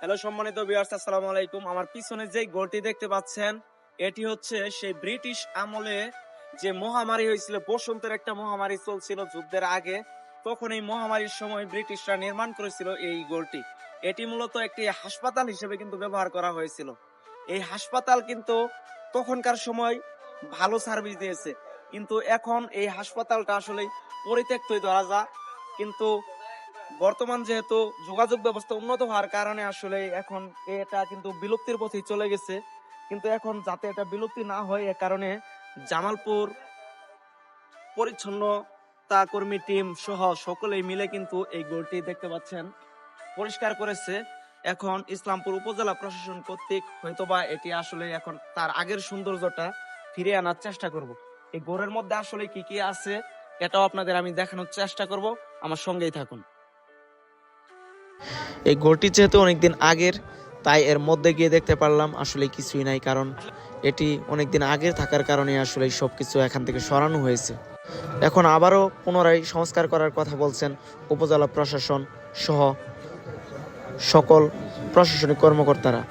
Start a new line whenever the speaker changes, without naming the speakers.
Hello সম্মানিত viewers, আসসালামু আলাইকুম। আমার পিছনে যে গোলটি দেখতে পাচ্ছেন, এটি হচ্ছে সেই ব্রিটিশ আমলে যে মহামারী হয়েছিল, বসন্তের একটা মহামারী চলছিল যুদ্ধের আগে। তখন এই মহামারীর সময় ব্রিটিশরা নির্মাণ করেছিল এই গোলটি। এটি মূলত একটি হাসপাতাল হিসেবে কিন্তু ব্যবহার করা হয়েছিল। এই হাসপাতাল কিন্তু তখনকার সময় ভালো সার্ভিস দিয়েছে, কিন্তু এখন এই হাসপাতালটা আসলে পরিত্যক্তই ধরা যায়। কিন্তু বর্তমান যেহেতু যোগাযোগ ব্যবস্থা উন্নত হওয়ার কারণে আসলে এখন এটা কিন্তু বিলুপ্তির পথে চলে গেছে। কিন্তু এখন যাতে এটা বিলুপ্তি না হয় এ কারণে জামালপুর পরিচ্ছন্নতা কর্মী টিম সহ সকলেই মিলে কিন্তু এই গোলটি দেখতে পাচ্ছেন পরিষ্কার করেছে। এখন ইসলামপুর উপজেলা প্রশাসন কর্তৃক হয়তোবা এটি আসলে এখন তার আগের সৌন্দর্যটা ফিরিয়ে আনার চেষ্টা করব। এই গোলের মধ্যে আসলে কি কি আছে এটাও আপনাদের আমি দেখানোর চেষ্টা করব, আমার সঙ্গেই থাকুন।
এই ঘরটি যেহেতু অনেকদিন আগের, তাই এর মধ্যে গিয়ে দেখতে পারলাম আসলে কিছুই নাই, কারণ এটি অনেকদিন আগের থাকার কারণে আসলে সব কিছু এখান থেকে সরানো হয়েছে। এখন আবারও পুনরায় সংস্কার করার কথা বলছেন উপজেলা প্রশাসন সহ সকল প্রশাসনিক কর্মকর্তারা।